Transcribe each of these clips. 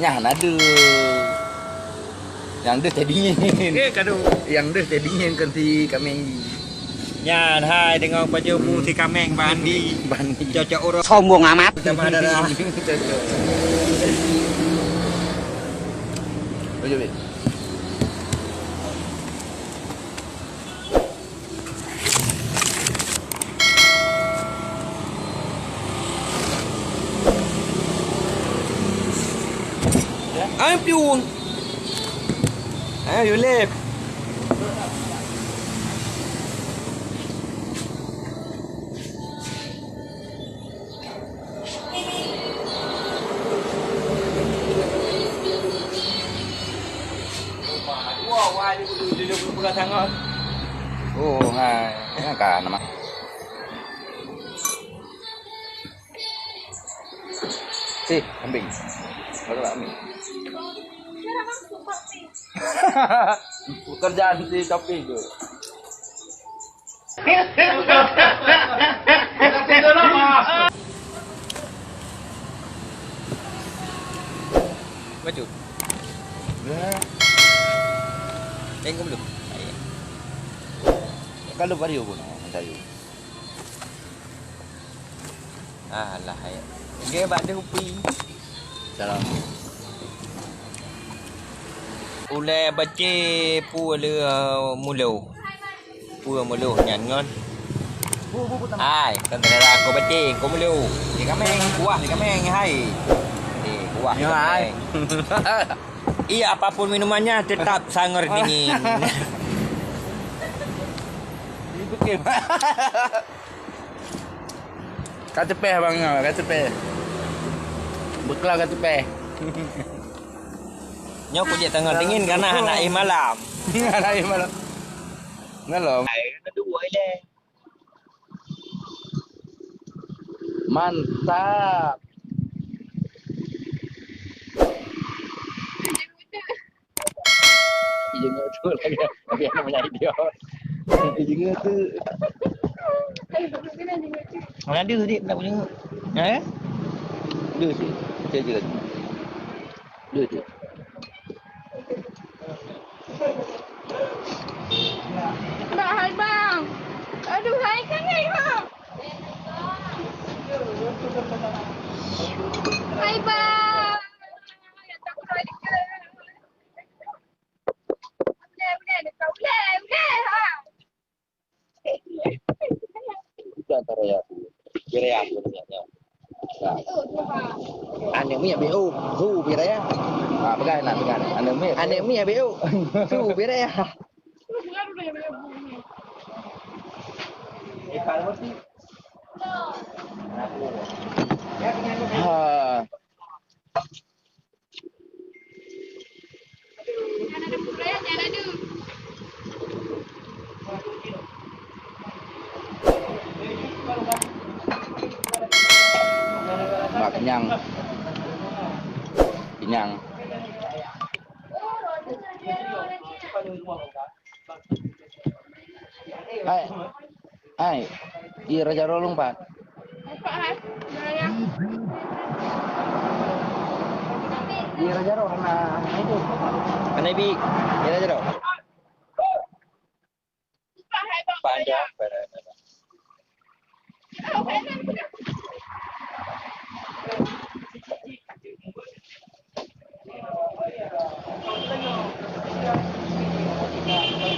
Yang ada. Yang ada teh dingin. Kadu. Yang ada teh dingin kan si kameng. Nha, hai dengan baju putih kameng bandi. Bandi. Cocok orang. Sombong amat. Sama darah. Cocok. Ojo, Bi. Ai piung. Ayo lep. Wah, ini dulu pegang tangan. Oh, ngai kan nama. Si, kambing. Baru kambing. Pekerjaan si Topi itu. Baju. Tengok belum. Kalau bario pun tahu. Alah ya. Dia bade upi. Salam. Ulai baca pu le mulo. Pu mulo nyan ngon. Hai, kan tera ko baca ko mulo. Di kameng kuah di kameng hai. Di kuah. Ya hai. Iya, apapun minumannya tetap sangat dingin. Itu ke. KTP bang, KTP. Bekal KTP. Nyok je tengah dingin karena anak malam. Anak malam. Ngelong. Kedua le. Mantap. Ijeng itu lagi. Tapi namanya idiot. Ijeng itu. Mana dia tadi nak punya. Eh? Dua sih. Saya juga. Dua sih. Hai bang. Aduh, hai kan hai bang. Hai bang. Ya takut lagi ke. Udah, dekat udah. Ha. Itu antara ya. Kira ya sebenarnya. Anh em mi BU, su bị đấy à? Ah, pegang. Anh em mi BU, su bị đấy à? Ha. Jangan ada. Mak kenyang. Kenyang. Hai. Di Raja Rolong, Pak. Apa hai? Bayang. Di Raja Rolong nah itu. Mana bi? Di Raja Rolong. Apa hai bang? Pada.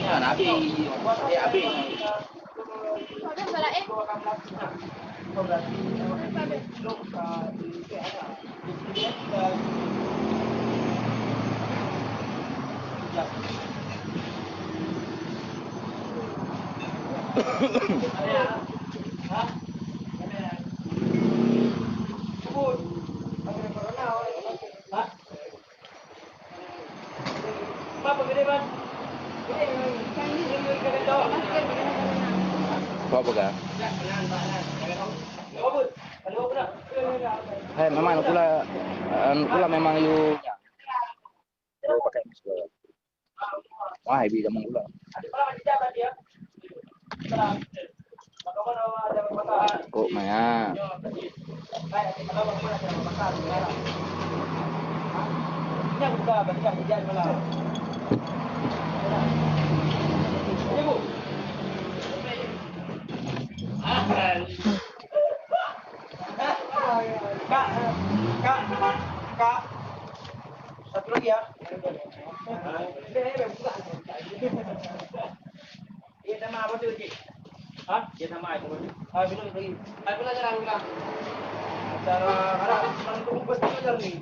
Nah, nabi. Ya, abi. Ada salah Apa kan? Hai, memang kula memang you pakai masker. Wah, heavy memang kula. Kok Maya? Satu lagi ya. Iya nama apa tuh Ki? Hah? Iya nama itu. Ah bilang lagi. Ah bilang jarang bilang. Cara ada orang tunggu bus aja nih.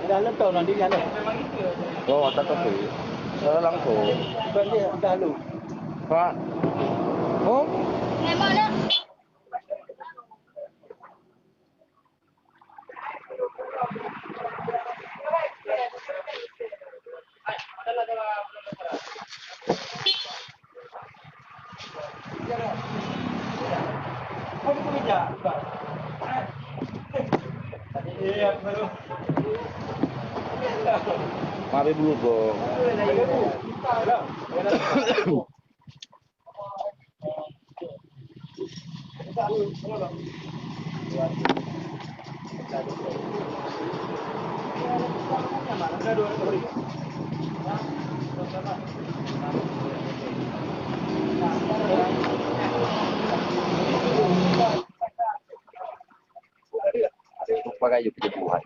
Dalam tahun nanti kan. Memang itu ya. Oh, tak tahu. Langsung. Kan dia dahulu. Pak. Oh, Memang nak. maaf dulu dong. Pakai yuk kebuhan.